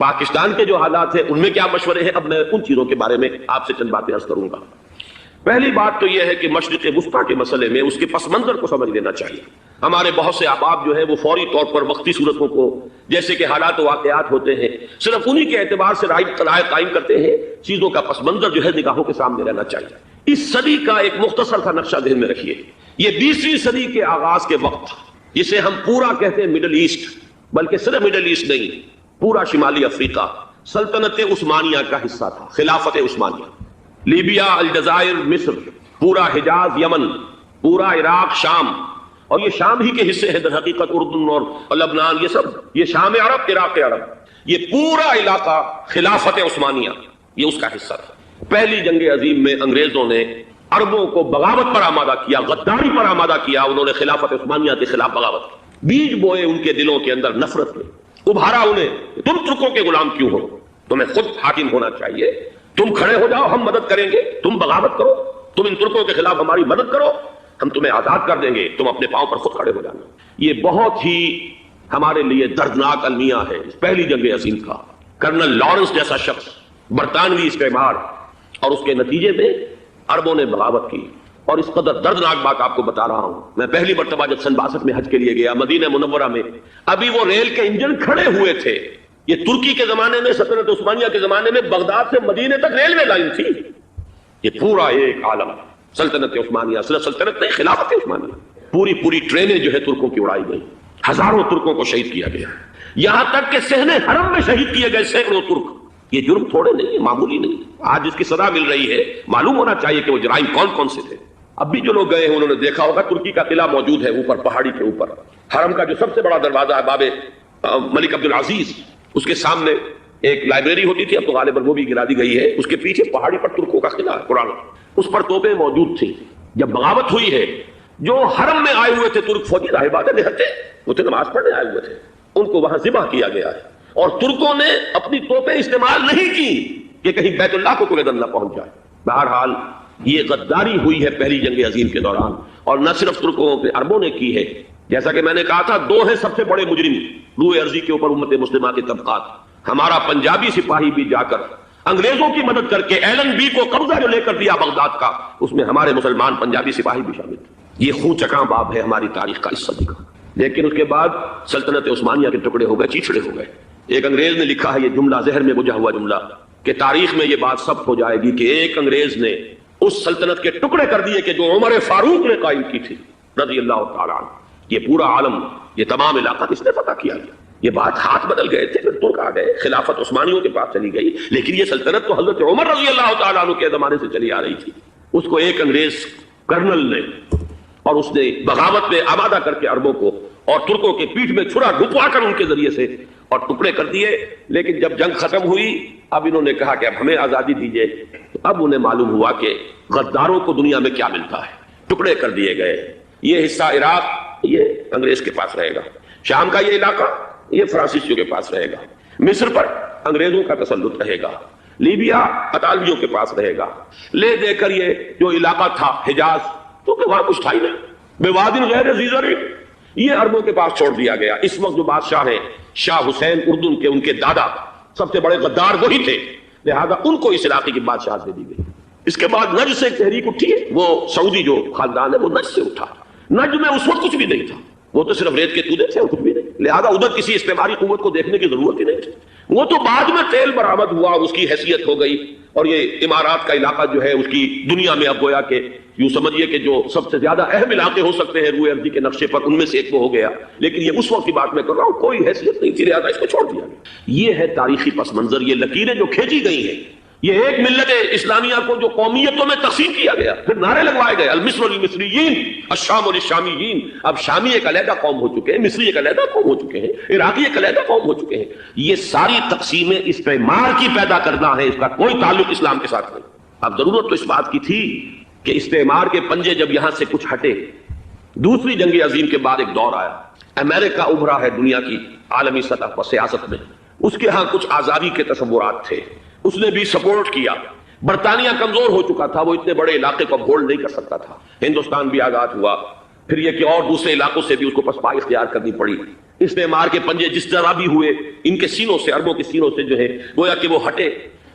پاکستان کے جو حالات ہیں ان میں کیا مشورے ہیں، اب میں ان چیزوں کے بارے میں آپ سے چند باتیں عرض کروں گا۔ پہلی بات تو یہ ہے کہ مشرق وسطیٰ کے مسئلے میں اس کے پس منظر کو سمجھ لینا چاہیے۔ ہمارے بہت سے احباب جو ہے وہ فوری طور پر وقتی صورتوں کو، جیسے کہ حالات و واقعات ہوتے ہیں، صرف انہی کے اعتبار سے رائے قائم کرتے ہیں۔ چیزوں کا پس منظر جو ہے نگاہوں کے سامنے رہنا چاہیے۔ اس صدی کا ایک مختصر سا نقشہ ذہن میں رکھیے۔ یہ 20ویں صدی کے آغاز کے وقت، جسے ہم پورا کہتے ہیں مڈل ایسٹ، بلکہ صرف مڈل ایسٹ نہیں، پورا شمالی افریقہ سلطنت عثمانیہ کا حصہ تھا، خلافت عثمانیہ۔ لیبیا، الجزائر، مصر، پورا حجاز، یمن، پورا عراق، شام، اور یہ شام ہی کے حصے ہیں در حقیقت، اردن اور لبنان، یہ سب، یہ شام عرب، عراق عرب، یہ پورا علاقہ خلافت عثمانیہ یہ اس کا حصہ تھا۔ پہلی جنگ عظیم میں انگریزوں نے عربوں کو بغاوت پر آمادہ کیا، غداری پر آمادہ کیا، انہوں نے خلافت عثمانیہ کے خلاف بغاوت کی، بیج بوئے ان کے دلوں کے اندر نفرت میں، ابھارا انہیں، تم ترکوں کے غلام کیوں ہو، تمہیں خود حاکم ہونا چاہیے، تم کھڑے ہو جاؤ، ہم مدد کریں گے، تم بغاوت کرو، تم ان ترکوں کے خلاف ہماری مدد کرو، ہم تمہیں آزاد کر دیں گے، تم اپنے پاؤں پر خود کھڑے ہو جانا۔ یہ بہت ہی ہمارے لیے دردناک المیہ ہے اس پہلی جنگ عظیم کا۔ کرنل لارنس جیسا شخص، برطانوی استعمار، اور اس کے نتیجے میں عربوں نے بغاوت کی۔ اور اس قدر دردناک بات آپ کو بتا رہا ہوں، میں پہلی مرتبہ جب سن 62 میں حج کے لیے گیا مدینہ منورہ میں، ابھی وہ ریل کے انجن کھڑے ہوئے تھے۔ یہ ترکی کے زمانے میں، سلطنت عثمانیہ کے زمانے میں بغداد سے مدینے تک ریلوے لائن تھی۔ یہ پورا ایک عالم سلطنت عثمانیہ، صرف سلطنت نہیں، خلافت عثمانیہ، پوری ٹرینیں جو ہے ترکوں کی اڑائی گئی، ہزاروں ترکوں کو شہید کیا گیا، یہاں تک کہ صحن حرم میں شہید کیے گئے سینکڑوں ترک۔ یہ جرم تھوڑے نہیں، معمولی نہیں۔ آج جس کی سزا مل رہی ہے، معلوم ہونا چاہیے کہ وہ جرائم کون کون سے تھے۔ اب بھی جو لوگ گئے ہیں انہوں نے دیکھا ہوگا ترکی کا قلعہ موجود ہے اوپر پہاڑی کے اوپر، حرم کا جو سب سے بڑا دروازہ ہے باب ملک عبدالعزیز، اس کے سامنے ایک لائبریری ہوتی تھی، اب تو غالباً وہ بھی گرا دی گئی ہے، اس کے پیچھے پہاڑی پر ترکوں کا قلعہ ہے پرانا، اس پر توپیں موجود تھیں۔ جب بغاوت ہوئی ہے، جو حرم میں آئے ہوئے تھے ترک فوجی، ظاہر بات ہے نہتے، وہ تھے نماز پڑھنے آئے ہوئے تھے، ان کو وہاں ذبح کیا گیا ہے، اور ترکوں نے اپنی توپیں استعمال نہیں کی کہ کہیں بیت اللہ کو کوئی نہ پہنچ جائے۔ بہرحال یہ غداری ہوئی ہے پہلی جنگ عظیم کے دوران، اور نہ صرف ترکوں کے، عربوں نے کی ہے۔ جیسا کہ میں نے کہا تھا، دو ہیں سب سے بڑے مجرم روئے ارضی کے اوپر امت مسلمہ کے طبقات۔ ہمارا پنجابی سپاہی بھی جا کر انگریزوں کی مدد کر کے ایلن بی کو قبضہ جو لے کر دیا بغداد کا، اس میں ہمارے مسلمان پنجابی سپاہی بھی شامل تھے۔ یہ خون چکاں باب ہے ہماری تاریخ کا اس صدی کا۔ لیکن اس کے بعد سلطنت عثمانیہ کے ٹکڑے ہو گئے، چیچڑے ہو گئے۔ ایک انگریز نے لکھا ہے، یہ جملہ ذہن میں بجھا ہوا جملہ، کہ تاریخ میں یہ بات ثبت ہو جائے گی کہ ایک انگریز نے اس سلطنت کے ٹکڑے کر دیے کہ جو عمر فاروق نے قائم کی تھی رضی اللہ تعالیٰ عنہ۔ یہ پورا عالم، یہ تمام علاقہ کس نے فتح کیا گیا؟ یہ بات ہاتھ بدل گئے تھے، پھر ترک آ گئے، خلافت عثمانیوں کے پاس چلی گئی، لیکن یہ سلطنت تو حضرت عمر رضی اللہ تعالیٰ عنہ کے زمانے سے چلی آ رہی تھی۔ اس کو ایک انگریز کرنل نے، اور اس نے بغاوت میں آمادہ کر کے عربوں کو اور ترکوں کے پیٹھ میں چھرا ڈھپوا کر ان کے ذریعے سے اور ٹکڑے کر دیے۔ لیکن جب جنگ ختم ہوئی، اب انہوں نے کہا کہ اب ہمیں آزادی دیجیے، تو اب انہیں معلوم ہوا کہ غداروں کو دنیا میں کیا ملتا ہے، ٹکڑے کر دیے گئے۔ یہ حصہ عراق یہ انگریز کے پاس رہے گا، شام کا یہ علاقہ یہ فرانسیسیوں کے پاس رہے گا، مصر پر انگریزوں کا تسلط رہے گا، لیبیا اطالویوں کے پاس رہے گا، لے دے کر یہ جو علاقہ تھا حجاز، کیونکہ وہاں کچھ تھا ہی نہیں، بوادٍ غیر ذی زرع، یہ عربوں کے پاس چھوڑ دیا گیا۔ اس وقت جو بادشاہ ہیں شاہ حسین اردن کے، ان کے دادا سب سے بڑے غدار وہی تھے، لہذا ان کو اس علاقے کی بادشاہت دے دی گئی۔ اس کے بعد نجد سے ایک تحریک اٹھی ہے، وہ سعودی جو خاندان ہے وہ نجد سے اٹھا۔ نجد میں اس وقت کچھ بھی نہیں تھا، وہ تو صرف ریت کے تودے تھے اور کچھ بھی نہیں، لہذا ادھر کسی استعماری قوت کو دیکھنے کی ضرورت ہی نہیں تھی۔ وہ تو بعد میں تیل برآمد ہوا اور اس کی حیثیت ہو گئی، اور یہ امارات کا علاقہ جو ہے اس کی دنیا میں اب گویا کہ یوں سمجھیے کہ جو سب سے زیادہ اہم علاقے ہو سکتے ہیں روئے ارضی کے نقشے پر، ان میں سے ایک وہ ہو گیا۔ لیکن یہ اس وقت کی بات میں کر رہا ہوں، کوئی حیثیت نہیں تھی، لہذا اس کو چھوڑ دیا گیا۔ یہ ہے تاریخی پس منظر، یہ لکیریں جو کھینچی گئی ہیں، یہ ایک ملت اسلامیہ کو جو قومیتوں میں تقسیم کیا گیا، پھر نعرے لگوائے گئے، المصر للمصریین، الشام للشامیین۔ اب شامی ایک علیحدہ قوم ہو چکے ہیں، مصری ایک علیحدہ قوم ہو چکے ہیں، عراقی ایک علیحدہ قوم ہو چکے ہیں۔ یہ ساری تقسیمیں استعمار کی پیدا کرنا ہے، اس کا کوئی تعلق اسلام کے ساتھ نہیں۔ اب ضرورت تو اس بات کی تھی کہ استعمار کے پنجے جب یہاں سے کچھ ہٹے، دوسری جنگ عظیم کے بعد ایک دور آیا، امریکہ ابھرا ہے دنیا کی عالمی سطح پر سیاست میں، اس کے ہاں کچھ آزادی کے تصورات تھے، اس نے بھی سپورٹ کیا۔ برطانیہ کمزور ہو چکا تھا، وہ اتنے بڑے علاقے کو ہولڈ نہیں کر سکتا تھا۔ ہندوستان بھی آزاد ہوا، پھر یہ کہ اور دوسرے علاقوں سے بھی اس کو پسپائی اختیار کرنی پڑی۔ استعمار کے پنجے جس طرح بھی ہوئے ان کے سینوں سے، عربوں کے سینوں سے جو ہے گویا کہ وہ ہٹے،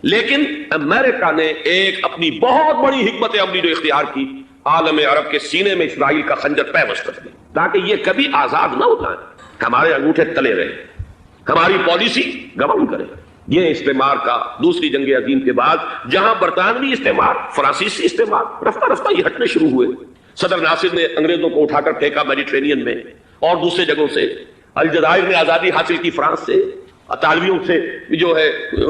لیکن امریکہ نے ایک اپنی بہت بڑی حکمت عملی جو اختیار کی، عالم عرب کے سینے میں اسرائیل کا خنجر پیوست کر دیا تاکہ یہ کبھی آزاد نہ ہو جائیں، ہمارے انگوٹھے تلے رہے، ہماری پالیسی گواہی کرے۔ یہ استعمار کا دوسری جنگ عظیم کے بعد جہاں برطانوی استعمار، فرانسیسی استعمار رفتہ رفتہ یہ ہٹنے شروع ہوئے، صدر ناصر نے انگریزوں کو اٹھا کر پھینکا میڈیٹرینین میں اور دوسرے جگہوں سے، الجزائر نے آزادی حاصل کی فرانس سے، اطالویوں سے جو ہے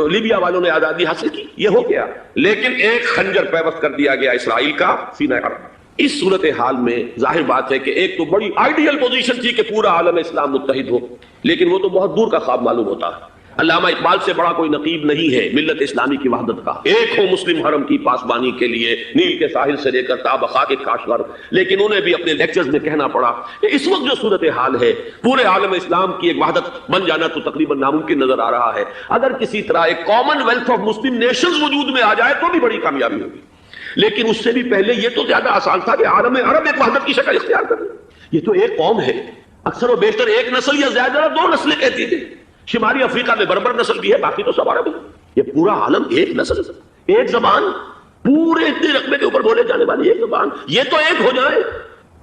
لیبیا والوں نے آزادی حاصل کی، یہ ہو گیا، لیکن ایک خنجر پیوست کر دیا گیا اسرائیل کا سینہ عرب۔ اس صورتحال میں ظاہر بات ہے کہ ایک تو بڑی آئیڈیل پوزیشن تھی کہ پورا عالم اسلام متحد ہو، لیکن وہ تو بہت دور کا خواب معلوم ہوتا ہے۔ علامہ اقبال سے بڑا کوئی نقیب نہیں ہے ملت اسلامی کی وحدت کا، ایک ہو مسلم حرم کی پاسبانی کے لیے نیل کے ساحل سے لے کر تابخا کے کاشغر، لیکن انہیں بھی اپنے لیکچرز میں کہنا پڑا کہ اس وقت جو صورتحال ہے پورے عالم اسلام کی ایک وحدت بن جانا تو تقریباً ناممکن نظر آ رہا ہے، اگر کسی طرح ایک common wealth of Muslim nations وجود میں آ جائے تو بھی بڑی کامیابی ہوگی، لیکن اس سے بھی پہلے یہ تو زیادہ آسان تھا کہ عالم عرب ایک وحدت کی شکل اختیار کر لے۔ یہ تو ایک قوم ہے، اکثر و بیشتر ایک نسل یا زیادہ دو نسلیں کہتی تھی، شمالی افریقہ میں بربر نسل بھی ہے، باقی تو سب عرب ہے، یہ پورا عالم ایک نسل، ایک زبان، پورے اتنے رقبے کے اوپر بولے جانے والی ایک زبان، یہ تو ایک ہو جائے۔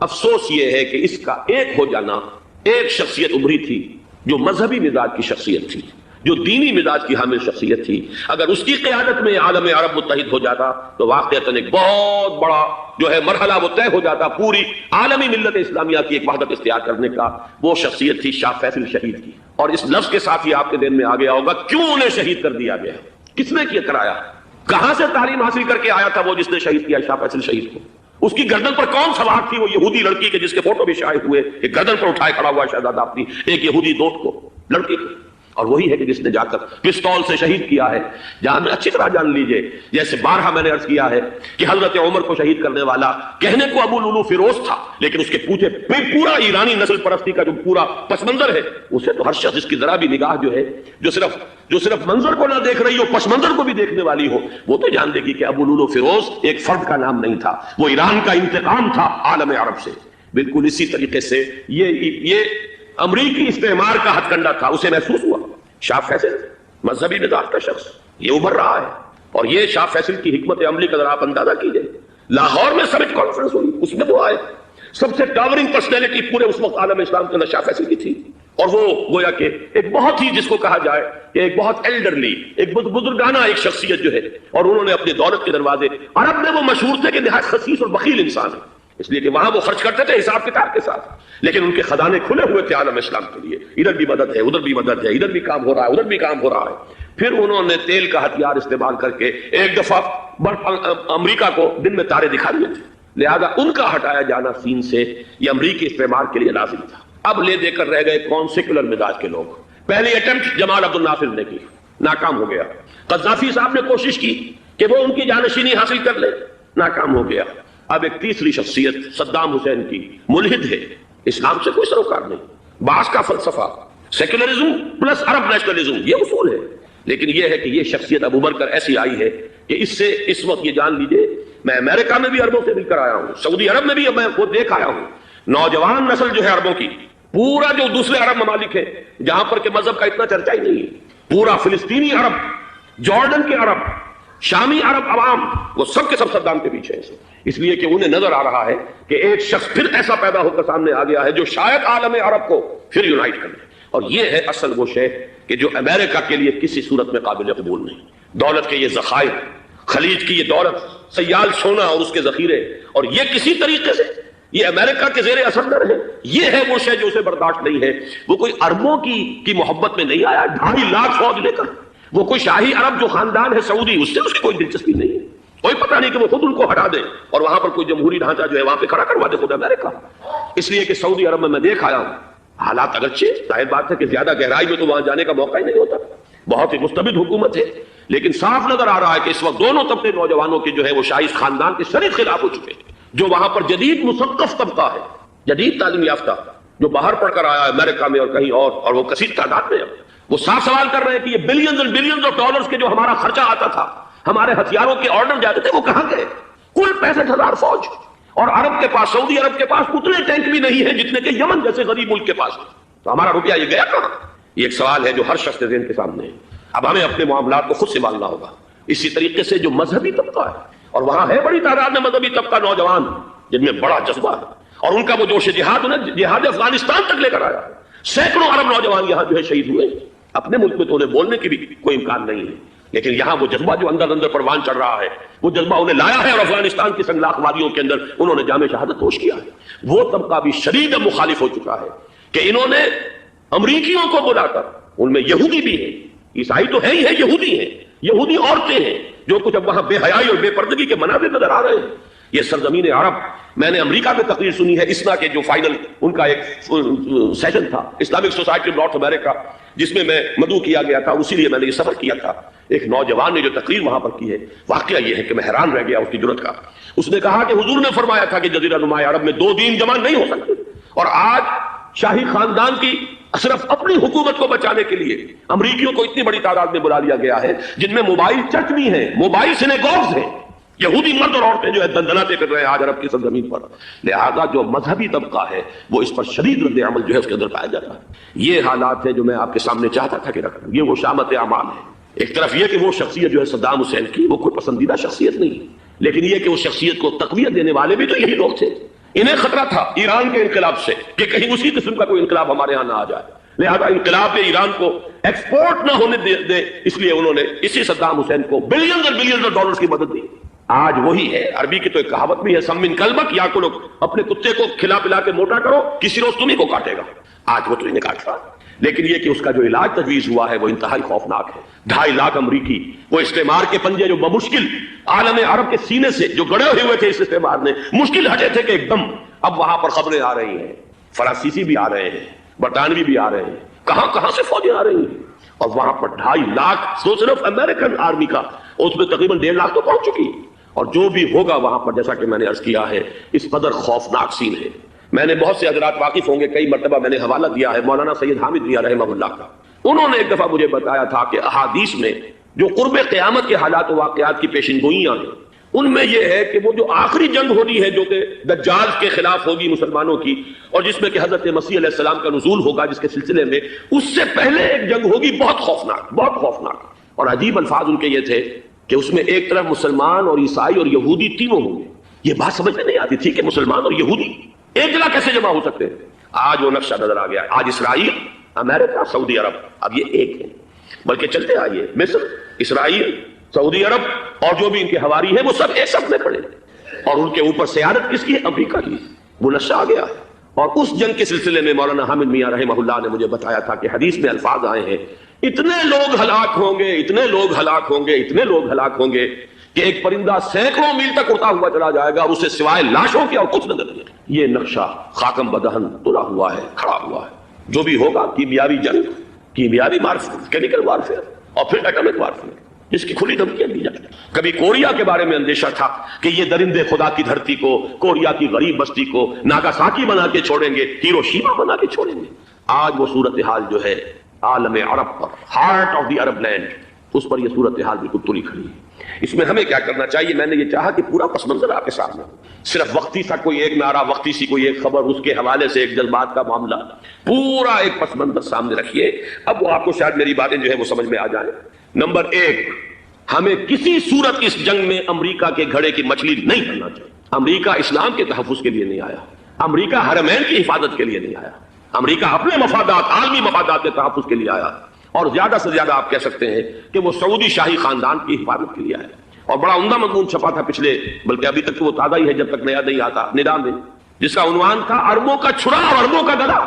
افسوس یہ ہے کہ اس کا ایک ہو جانا، ایک شخصیت ابھری تھی جو مذہبی مزاج کی شخصیت تھی، جو دینی مزاج کی حامل شخصیت تھی، اگر اس کی قیادت میں عالم عرب متحد ہو جاتا تو واقعتاً ایک بہت بڑا جو ہے مرحلہ وہ طے ہو جاتا پوری عالمی ملت اسلامیہ کی ایک وحدت اختیار کرنے کا۔ وہ شخصیت تھی شاہ فیصل شہید کی، اور اس لفظ کے ساتھ ہی آپ کے دین میں آ گیا ہوگا کیوں انہیں شہید کر دیا گیا، کس نے کیا کرایا، کہاں سے تعلیم حاصل کر کے آیا تھا وہ جس نے شہید کیا شاہ فیصل شہید کو، اس کی گردن پر کون سوار تھی، وہ یہودی لڑکی کے جس کے فوٹو بھی شائع ہوئے، ایک گردن پر اٹھائے کھڑا ہوا شہزادہ اپنی ایک یہودی دوست کو، لڑکی کو، اور وہی ہے کہ جس نے جا کر پستول سے شہید کیا ہے۔ جہاں میں اچھی طرح جان لیجئے، جیسے بارہا میں نے عرض کیا ہے کہ حضرت عمر کو شہید کرنے والا کہنے کو ابو لولو فیروز تھا، لیکن اس کے پوچھے پورا ایرانی نسل پرستی کا جو پورا پس منظر ہے، اسے تو ہر شخص جس کی ذرا بھی نگاہ جو ہے جو صرف منظر کو نہ دیکھ رہی ہو، پس منظر کو بھی دیکھنے والی ہو، وہ تو جان دے گی کہ ابو لولو فیروز ایک فرد کا نام نہیں تھا، وہ ایران کا انتقام تھا عالم عرب سے۔ بالکل اسی طریقے سے یہ امریکی استعمار کا ہتھ کنڈا تھا، اسے محسوس ہوا۔ شاہ فیصل مذہبی مزاج کا شخص یہ ابھر رہا ہے، اور یہ شاہ فیصل کی حکمت عملی کا ذرا آپ اندازہ کیجئے۔ لاہور میں سمٹ کانفرنس ہوئی، اس میں وہ آئے، سب سے ٹاورنگ پرسنالٹی پورے اس وقت عالم اسلام کے اندر شاہ فیصل کی تھی، اور وہ گویا کہ ایک بہت ہی جس کو کہا جائے کہ ایک بہت ایلڈرلی، ایک بزرگانہ ایک شخصیت جو ہے، اور انہوں نے اپنے دولت کے دروازے، عرب میں وہ مشہور تھے کہ نہایت خسیس اور بخیل انسان ہے، اس لیے کہ وہاں وہ خرچ کرتے تھے حساب کتاب کے ساتھ، لیکن ان کے خزانے کھلے ہوئے تھے عالم اسلام کے لیے، ادھر بھی مدد ہے، ادھر بھی مدد ہے، ادھر بھی کام ہو رہا ہے، ادھر بھی کام ہو رہا ہے۔ پھر انہوں نے تیل کا ہتھیار استعمال کر کے ایک دفعہ امریکہ کو دن میں تارے دکھا دیے تھے، لہذا ان کا ہٹایا جانا سین سے یہ امریکی استعمار کے لیے لازم تھا۔ اب لے دے کر رہ گئے کون سیکولر مزاج کے لوگ۔ پہلی اٹمپٹ جمال عبد الناصر نے کی، ناکام ہو گیا۔ قذافی صاحب نے کوشش کی کہ وہ ان کی جانشینی حاصل کر لے، ناکام ہو گیا۔ اب ایک تیسری شخصیت صدام حسین کی، ملحد ہے، اسلام سے کوئی سروکار نہیں، بعث کا فلسفہ، سیکولرزم پلس عرب نیشنلزم، یہ اصول ہے، لیکن یہ ہے کہ یہ شخصیت اب ابھر کر ایسی آئی ہے کہ اس سے اس وقت یہ جان لیجئے، میں امریکہ میں بھی عربوں سے مل کر آیا ہوں، سعودی عرب میں بھی میں وہ دیکھ آیا ہوں، نوجوان نسل جو ہے عربوں کی، پورا جو دوسرے عرب ممالک ہے جہاں پر کہ مذہب کا اتنا چرچا ہی نہیں ہے، پورا فلسطینی عرب، جارڈن کے عرب، شامی عرب عوام، وہ سب کے سب صدام کے پیچھے ہیں، اس لیے کہ انہیں نظر آ رہا ہے کہ ایک شخص پھر ایسا پیدا ہو کر سامنے آ گیا ہے جو شاید عالم عرب کو پھر یونائٹ کر لے، اور یہ ہے اصل وہ شے کہ جو امریکہ کے لیے کسی صورت میں قابل قبول نہیں۔ دولت کے یہ ذخائر، خلیج کی یہ دولت، سیال سونا اور اس کے ذخیرے، اور یہ کسی طریقے سے یہ امریکہ کے زیر اثر نہ رہے، یہ ہے وہ شے جو اسے برداشت نہیں ہے۔ وہ کوئی عربوں کی محبت میں نہیں آیا 2.5 لاکھ فوج لے کر، وہ کوئی شاہی عرب جو خاندان ہے سعودی، اس سے اس کی کوئی دلچسپی نہیں ہے، کوئی پتہ نہیں کہ وہ خود ان کو ہٹا دے اور وہاں پر کوئی جمہوری ڈھانچہ جو ہے وہاں پہ کھڑا کروا دے خود امریکہ۔ اس لیے کہ سعودی عرب میں دیکھ آیا ہوں، حالات اگرچہ ظاہر بات ہے کہ زیادہ گہرائی میں تو وہاں جانے کا موقع ہی نہیں ہوتا، بہت ہی مستبد حکومت ہے، لیکن صاف نظر آ رہا ہے کہ اس وقت دونوں طبقے نوجوانوں کے جو ہے وہ شاہی خاندان کے شدید خلاف ہو چکے ہیں۔ جو وہاں پر جدید مثقف طبقہ ہے، جدید تعلیم یافتہ، جو باہر پڑھ کر آیا ہے امریکہ میں اور کہیں اور وہ کثیر تعداد میں ہے، وہ صاف سوال کر رہے ہیں کہ یہ بلینز اور بلینز آف ڈالرز کے جو ہمارا خرچہ آتا تھا، ہمارے ہتھیاروں کے آرڈر جاتے تھے، وہ کہاں گئے؟ کل 65,000 فوج، اور عرب کے پاس، سعودی عرب کے پاس اتنے ٹینک بھی نہیں ہیں جتنے کہ یمن جیسے غریب ملک کے پاس ہیں۔ تو ہمارا روپیہ یہ گیا کہاں؟ یہ ایک سوال ہے جو ہر شخص کے ذہن کے سامنے ہے۔ اب ہمیں اپنے معاملات کو خود سنبھالنا ہوگا۔ اسی طریقے سے جو مذہبی طبقہ ہے، اور وہاں ہے بڑی تعداد میں مذہبی طبقہ نوجوان جن میں بڑا جذبہ ہے، اور ان کا وہ جوش جہاد انہیں جہاد افغانستان تک لے کر آیا۔ سینکڑوں عرب نوجوان یہاں جو ہے شہید ہوئے۔ اپنے ملک میں تو انہیں بولنے کی بھی کوئی امکان نہیں ہے، لیکن یہاں وہ جذبہ جو اندر اندر پروان چڑھ رہا ہے، وہ جذبہ انہیں لایا ہے، اور افغانستان کی سنگلاخ وادیوں کے اندر انہوں نے جامع شہادت نوش کیا ہے۔ وہ طبقہ بھی شدید مخالف ہو چکا ہے کہ انہوں نے امریکیوں کو بلا کر، ان میں یہودی بھی ہیں، عیسائی تو ہے ہی ہے، یہودی ہیں، یہودی عورتیں ہیں، جو کچھ اب وہاں بے حیائی اور بے پردگی کے مناظر نظر آ رہے ہیں۔ یہ سرزمین عرب، میں نے امریکہ میں تقریر سنی ہے، اسنا کے جو فائنل ان کا ایک سیشن تھا، اسلامک سوسائٹی آف نارتھ امریکہ، جس میں مدعو کیا گیا تھا، اسی لیے میں نے یہ سفر کیا تھا۔ ایک نوجوان نے جو تقریر وہاں پر کی ہے، واقعہ یہ ہے کہ میں حیران رہ گیا اس کی جرأت کا۔ اس نے کہا کہ حضور نے فرمایا تھا کہ جزیرہ نما عرب میں 2 دین جمع نہیں ہو سکتے، اور آج شاہی خاندان کی صرف اپنی حکومت کو بچانے کے لیے امریکیوں کو اتنی بڑی تعداد میں بلا لیا گیا ہے، جن میں موبائل چرچ بھی ہیں، موبائل سینیگوگز ہیں، یہودی مرد اور عورتیں جو ہے دندناتے پھر رہے ہیں آج عرب کی سرزمین پر۔ لہذا جو مذہبی طبقہ ہے وہ اس پر شدید رد عمل جو ہے اس کے اندر پایا جاتا ہے۔ یہ حالات ہیں جو میں آپ کے سامنے چاہتا تھا کہ رکھوں۔ یہ وہ شامت اعمال ہے۔ ایک طرف یہ کہ وہ شخصیت جو ہے صدام حسین کی، وہ کوئی پسندیدہ شخصیت نہیں، لیکن یہ کہ اس شخصیت کو تقویت دینے والے بھی تو یہی لوگ تھے۔ انہیں خطرہ تھا ایران کے انقلاب سے کہ کہیں اسی قسم کا کوئی انقلاب ہمارے ہاں نہ آ جائے، لہذا انقلاب ایران کو ایکسپورٹ نہ ہونے دے، اس لیے انہوں نے اسی صدام حسین کو بلینز اور بلینز آف ڈالرز کی مدد دی۔ آج وہی ہے، عربی کی تو ایک کہاوت بھی ہے، سم من کلبک، یا کو اپنے کتے کو کھلا پلا کے موٹا کرو، کسی روز تمہیں کو کاٹے گا۔ آج وہ تو انہیں کاٹ رہا، لیکن یہ کہ اس کا جو علاج تجویز ہوا ہے وہ انتہائی خوفناک ہے۔ 2.5 لاکھ امریکی وہ استعمار کے پنجے جو بمشکل عالم عرب کے سینے سے جو گڑے ہوئے تھے اس استعمار نے، مشکل ہٹے تھے کہ ایک دم اب وہاں پر خبریں آ رہی ہیں، فرانسیسی بھی آ رہے ہیں، برطانوی بھی آ رہے ہیں، کہاں سے فوجیں آ رہی ہیں، اور وہاں پر 2.5 لاکھ تو صرف امریکن آرمی کا، اس میں تقریباً 1.5 لاکھ تو پہنچ چکی، اور جو بھی ہوگا وہاں پر جیسا کہ میں نے عرض کیا ہے اس قدر خوفناک سین ہے۔ میں نے بہت سے حضرات واقف ہوں گے، کئی مرتبہ میں نے حوالہ دیا ہے مولانا سید حامد میاں رحمہ اللہ کا۔ انہوں نے ایک دفعہ مجھے بتایا تھا کہ احادیث میں جو قرب قیامت کے حالات و واقعات کی پیشن گوئیاں ہیں، ان میں یہ ہے کہ وہ جو آخری جنگ ہونی ہے جو کہ دجال کے خلاف ہوگی مسلمانوں کی، اور جس میں کہ حضرت مسیح علیہ السلام کا نزول ہوگا، جس کے سلسلے میں اس سے پہلے ایک جنگ ہوگی بہت خوفناک، بہت خوفناک، اور عجیب الفاظ ان کے یہ تھے کہ اس میں ایک طرف مسلمان اور عیسائی اور یہودی تینوں ہوں گے۔ یہ بات سمجھ میں نہیں آتی تھی کہ مسلمان اور یہودی ایک جگہ کیسے جمع ہو سکتے ہیں۔ آج وہ نقشہ نظر آ گیا۔ آج اسرائیل، امریکہ، سعودی عرب اب یہ ایک ہے، بلکہ چلتے آئیے مصر، اسرائیل، سعودی عرب اور جو بھی ان کے حواری ہیں وہ سب ایک ساتھ میں پڑے، اور ان کے اوپر سیادت کس کی ہے؟ امریکہ کی۔ وہ نقشہ آ گیا ہے، اور اس جنگ کے سلسلے میں مولانا حامد میاں رحمہ اللہ نے مجھے بتایا تھا کہ حدیث میں الفاظ آئے ہیں، اتنے لوگ ہلاک ہوں گے، اتنے لوگ ہلاک ہوں گے، اتنے لوگ ہلاک ہوں گے کہ ایک پرندہ سینکڑوں میل تک اڑتا ہوا چلا جائے گا اور اسے سوائے لاشوں کے اور کچھ نظر نہیں۔ یہ نقشہ خاکم بدہن تلا ہوا ہے، کھڑا ہوا ہے۔ جو بھی ہوگا کیمیاوی جنگ، کیمیاوی وارفیئر، کیمیکل وارفیئر، اور پھر ایٹمک وارفیئر، جس کی کھلی دھمکیاں دی جاتی ہیں۔ کبھی کوریا کے بارے میں اندیشہ تھا کہ یہ درندے خدا کی دھرتی کو، کوریا کی غریب بستی کو ناگاساکی بنا کے چھوڑیں گے، ہیروشیما بنا کے چھوڑیں گے۔ آج وہ صورتحال جو ہے عالم عرب پر، heart of the Arab land, اس پر یہ صورتحال بالکل تلی کھڑی ہے۔ اس میں ہمیں کیا کرنا چاہیے؟ میں نے یہ چاہا کہ پورا پس منظر آپ کے سامنے ہو، صرف وقتی سا کوئی ایک نعرہ، وقتی سی کوئی ایک خبر، اس کے حوالے سے ایک جذبات کا معاملہ، پورا ایک پس منظر سامنے رکھیے۔ اب وہ آپ کو شاید میری باتیں جو ہے وہ سمجھ میں آ جائیں۔ نمبر 1، ہمیں کسی صورت اس جنگ میں امریکہ کے گھڑے کی مچھلی نہیں کرنا چاہیے۔ امریکہ اسلام کے تحفظ کے لیے نہیں آیا، امریکہ حرمین کی حفاظت کے لیے نہیں آیا، امریکہ اپنے مفادات، عالمی مفادات کے تحفظ کے لیے آیا، اور زیادہ سے زیادہ آپ کہہ سکتے ہیں کہ وہ سعودی شاہی خاندان کی حفاظت کے لیے آیا۔ اور بڑا عمدہ مضمون چھپا تھا پچھلے، بلکہ ابھی تک تو وہ تازہ ہی ہے جب تک نیا نہیں آتا، ندا میں، جس کا عنوان تھا اربوں کا چھڑا اور اربوں کا گدا۔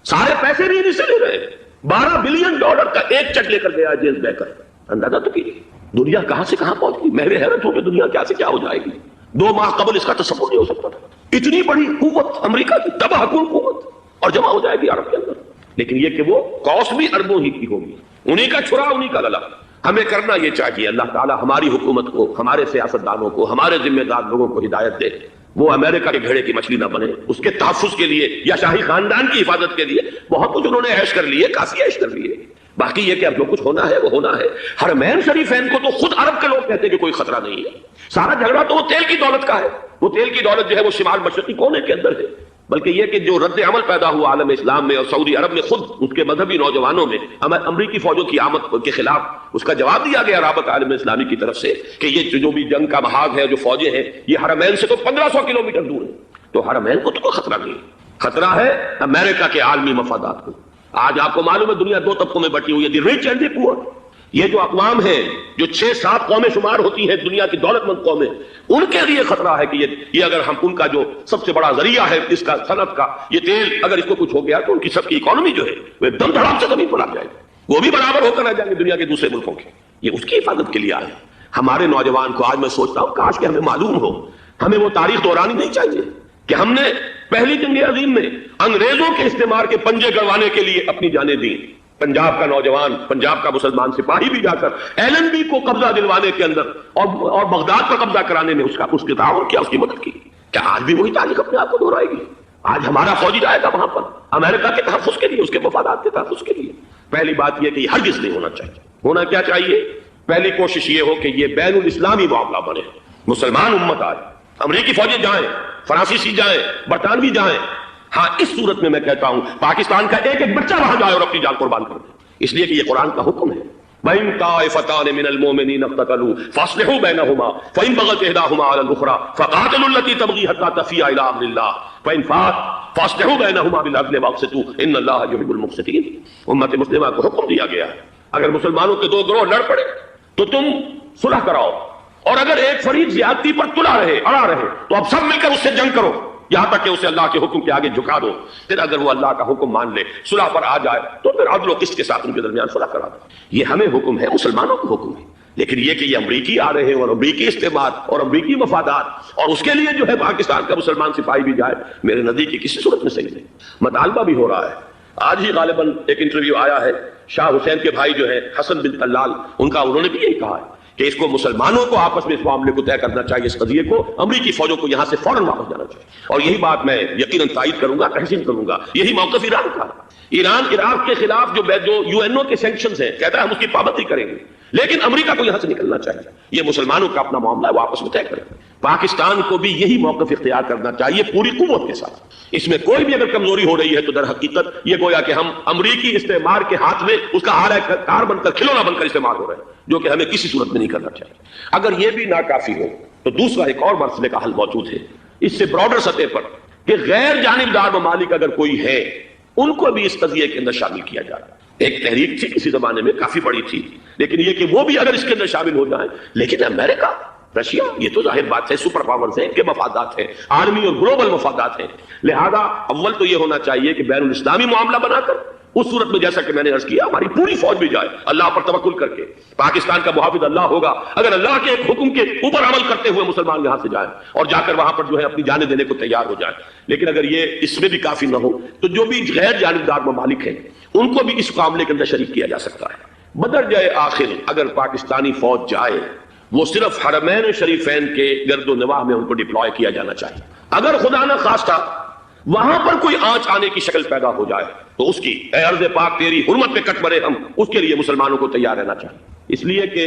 سارے پیسے بھی انہیں سے لے رہے ہیں۔ $12 بلین کا ایک چیک لے کر گیا جیمز بیکر۔ اندازہ تو کیجیے دنیا کہاں سے کہاں پہنچ گئی۔ میں حیرت ہوں کہ دنیا کیا سے کیا ہو جائے گی۔ 2 ماہ قبل اس کا تصور نہیں ہو سکتا تھا۔ اتنی بڑی قوت امریکہ کی، تباہ کن قوت، اور جمع ہو جائے گی عرب کے اندر۔ لیکن یہ کہ وہ کاسٹ بھی اربوں ہی کی ہوگی، انہی کا چھڑا، انہی کا گلا۔ ہمیں کرنا یہ چاہیے، اللہ تعالی ہماری حکومت کو، ہمارے سیاستدانوں کو، ہمارے ذمہ دار لوگوں کو ہدایت دے، وہ امریکہ کے گھڑے کی مچھلی نہ بنے۔ اس کے تحفظ کے لیے یا شاہی خاندان کی حفاظت کے لیے بہت کچھ انہوں نے عیش کر لیے، کافی عیش کر لیے۔ باقی یہ کہ اب جو کچھ ہونا ہے وہ ہونا ہے۔ حرمین شریفین کو تو خود عرب کے لوگ کہتے ہیں کہ کوئی خطرہ نہیں ہے۔ سارا جھگڑا تو وہ تیل کی دولت کا ہے۔ وہ تیل کی دولت جو ہے وہ شمال مشرقی کونے کے اندر ہے۔ بلکہ یہ کہ جو رد عمل پیدا ہوا عالم اسلام میں اور سعودی عرب میں خود اس کے مذہبی نوجوانوں میں امریکی فوجوں کی آمد کے خلاف اس کا جواب دیا گیا رابطہ عالم اسلامی کی طرف سے کہ یہ جو بھی جنگ کا محاذ ہے، جو فوجیں ہیں، یہ حرمین سے تو 1500 کلومیٹر دور ہے، تو حرمین کو تو کوئی خطرہ نہیں، خطرہ ہے امریکہ کے عالمی مفادات کو۔ آج آپ کو معلوم ہے دنیا دو طبقوں میں بٹی ہوئی ہے، دی رچ اینڈ دی پور۔ یہ جو اقوام ہیں جو 6-7 قومیں شمار ہوتی ہیں دنیا کی دولت مند قومیں، ان کے لیے خطرہ ہے کہ یہ اگر ہم ان کا جو سب سے بڑا ذریعہ ہے اس کا صنعت کا، یہ تیل اگر اس کو کچھ ہو گیا تو ان کی سب کی اکانومی جو ہے وہ ایک دم دھڑام سے زمین پر آ جائے گی، وہ بھی برابر ہو کر آ جائیں گے دنیا کے دوسرے ملکوں کے۔ یہ اس کی حفاظت کے لیے آئے۔ ہمارے نوجوان کو آج میں سوچتا ہوں کاش کہ ہمیں معلوم ہو، ہمیں وہ تاریخ دہرانی نہیں چاہیے کہ ہم نے پہلی جنگ عظیم میں انگریزوں کے استعمار کے پنجے گڑوانے کے لیے اپنی جانیں دیں۔ پنجاب کا نوجوان، پنجاب کا مسلمان سپاہی بھی جا کر ایلن بی کو قبضہ دلوانے کے اندر اور بغداد پر قبضہ کرانے میں اس کے تعاون کیا، اس کی مدد کی۔ کیا آج بھی وہی تاریخ اپنے آپ کو دہرائے گی؟ آج ہمارا فوجی جائے گا وہاں پر امریکہ کے تحفظ کے لیے، اس کے مفادات کے تحفظ کے لیے؟ پہلی بات یہ کہ یہ ہرگز نہیں ہونا چاہیے۔ ہونا کیا چاہیے؟ پہلی کوشش یہ ہو کہ یہ بین الاسلامی معاملہ بنے، مسلمان امت آئے، امریکی فوجی جائیں، فرانسیسی جائیں، برطانوی جائیں۔ ہاں اس صورت میں میں کہتا ہوں پاکستان کا ایک ایک بچہ وہاں جائے اور اپنی جان قربان کر دے، اس لیے کہ یہ قرآن کا حکم ہے۔ وَإِن طَائِفَتَانِ مِنَ الْمُؤْمِنِينَ اقْتَتَلُوا فَأَصْلِحُوا بَيْنَهُمَا فَإِن بَغَتْ إِحْدَاهُمَا عَلَى الْأُخْرَى فَقَاتِلُوا الَّتِي تَبْغِي حَتَّى تَفِيءَ إِلَىٰ أَمْرِ اللَّهِ فَإِن فَاءَتْ فَأَصْلِحُوا بَيْنَهُمَا بِالْعَدْلِ وَأَقْسِطُوا إِنَّ اللَّهَ يُحِبُّ الْمُقْسِطِينَ۔ امت مسلمہ کو حکم دیا گیا ہے اگر مسلمانوں کے دو گروہ لڑ پڑے تو تم صلح کراؤ، اور اگر ایک فریق زیادتی پر اڑا رہے تو اب سب مل کر اس سے جنگ کرو، یہاں تک کہ اسے اللہ کے حکم کے آگے جھکا دو۔ پھر اگر وہ اللہ کا حکم مان لے، صلح پر آ جائے، تو پھر عدل و قسط کے ساتھ ان کے درمیان صلح کرا دو۔ یہ ہمیں حکم ہے، مسلمانوں کو حکم ہے۔ لیکن یہ کہ یہ امریکی آ رہے ہیں اور امریکی استعمار اور امریکی مفادات اور اس کے لیے جو ہے پاکستان کا مسلمان سپاہی بھی جائے، میرے نزدیک کی کسی صورت میں صحیح نہیں۔ مطالبہ بھی ہو رہا ہے، آج ہی غالباً ایک انٹرویو آیا ہے، شاہ حسین کے بھائی جو ہے حسن بن طلال، انہوں نے بھی یہی کہا ہے کہ اس کو مسلمانوں کو آپس میں اس معاملے کو طے کرنا چاہیے، اس قضیے کو، امریکی فوجوں کو یہاں سے فوراً واپس جانا چاہیے۔ اور یہی بات میں یقیناً تائید کروں گا، تحسین کروں گا، یہی موقف ایران کا۔ ایران عراق کے خلاف جو UN کے سینکشنز ہیں، کہتا ہے ہم اس کی پابندی کریں گے، لیکن امریکہ کو یہاں سے نکلنا چاہیے۔ یہ مسلمانوں کا اپنا معاملہ ہے، وہ آپس میں طے کریں۔ پاکستان کو بھی یہی موقف اختیار کرنا چاہیے پوری قوت کے ساتھ۔ اس میں کوئی بھی اگر کمزوری ہو رہی ہے تو در حقیقت یہ گویا کہ ہم امریکی استعمار کے ہاتھ میں اس کا آلہ کار بن کر، کھلونا بن کر استعمال ہو رہے ہیں، جو کہ ہمیں کسی صورت میں نہیں کرنا چاہیے۔ اگر یہ بھی ناکافی ہو تو دوسرا ایک اور مسئلے کا حل موجود ہے اس سے براڈر سطح پر، کہ غیر جانبدار ممالک اگر کوئی ہے ان کو بھی اس قضیے کے اندر شامل کیا جائے۔ ایک تحریک تھی کسی زمانے میں، کافی بڑی تھی، لیکن یہ کہ وہ بھی اگر اس کے اندر شامل ہو جائیں۔ لیکن امریکہ، رشیا، یہ تو ظاہر بات ہے سپر پاورز ہیں، ان کے مفادات ہیں، عالمی اور گلوبل مفادات ہیں۔ لہذا اول تو یہ ہونا چاہیے کہ بین الاسلامی معاملہ بنا کر، اس صورت میں جیسا کہ میں نے عرض کیا ہماری پوری فوج بھی جائے اللہ پر توکل کر کے، پاکستان کا محافظ اللہ ہوگا، اگر اللہ کے ایک حکم کے اوپر عمل کرتے ہوئے مسلمان یہاں سے جائیں اور جا کر وہاں پر جو ہے اپنی جانیں دینے کو تیار ہو جائیں۔ لیکن اگر یہ اس میں بھی کافی نہ ہو تو جو بھی غیر جانبدار ممالک ہیں ان کو بھی اس معاملے کے اندر شریک کیا جا سکتا ہے۔ بدرجہ آخر اگر پاکستانی فوج جائے وہ صرف حرمین شریفین کے گرد و نواح میں ان کو ڈپلوائے کیا جانا چاہیے۔ اگر خدا نہ خواستہ وہاں پر کوئی آنچ آنے کی شکل پیدا ہو جائے تو اس کی، اے ارض پاک تیری حرمت پہ کٹ مرے ہم، اس کے لیے مسلمانوں کو تیار رہنا چاہیے۔ اس لیے کہ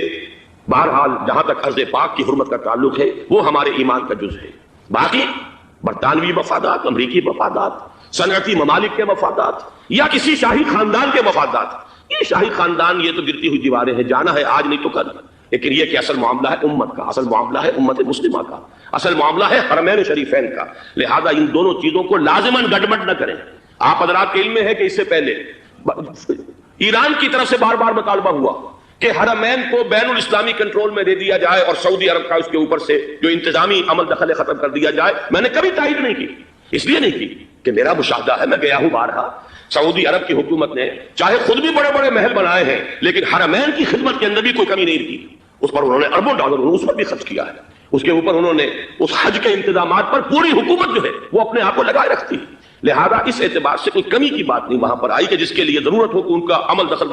بہرحال جہاں تک ارض پاک کی حرمت کا تعلق ہے وہ ہمارے ایمان کا جز ہے۔ باقی برطانوی مفادات، امریکی مفادات، صنعتی ممالک کے مفادات یا کسی شاہی خاندان کے مفادات، یہ شاہی خاندان یہ تو گرتی ہوئی دیواریں ہیں، جانا ہے آج نہیں تو کل، لیکن یہ کہ اصل معاملہ ہے امت کا، اصل معاملہ ہے امت مسلمہ کا، اصل معاملہ ہے حرمین شریفین کا۔ لہذا ان دونوں چیزوں کو لازماً گڈمڈ نہ کریں۔ آپ حضرات کے علم میں ہے کہ اس سے پہلے ایران کی طرف سے بار بار مطالبہ ہوا کہ حرمین کو بین الاسلامی کنٹرول میں دے دیا جائے اور سعودی عرب کا اس کے اوپر سے جو انتظامی عمل دخل ختم کر دیا جائے۔ میں نے کبھی تائید نہیں کی، اس لیے نہیں کی کہ میرا مشاہدہ ہے، میں گیا ہوں بارہا، سعودی عرب کی حکومت نے چاہے خود بھی بڑے بڑے محل بنائے ہیں لیکن حرمین کی خدمت کے اندر بھی کوئی کمی نہیں کی، اس پر انہوں نے اربوں ڈالر اس پر بھی خرچ کیا ہے، اس کے اوپر انہوں نے اس حج کے انتظامات پر پوری حکومت جو ہے وہ اپنے آپ کو لگائے رکھتی ہے۔ لہذا اس اعتبار سے کوئی کمی کی بات نہیں وہاں پر آئی کہ جس کے لیے ضرورت ہو کہ ان کا عمل دخل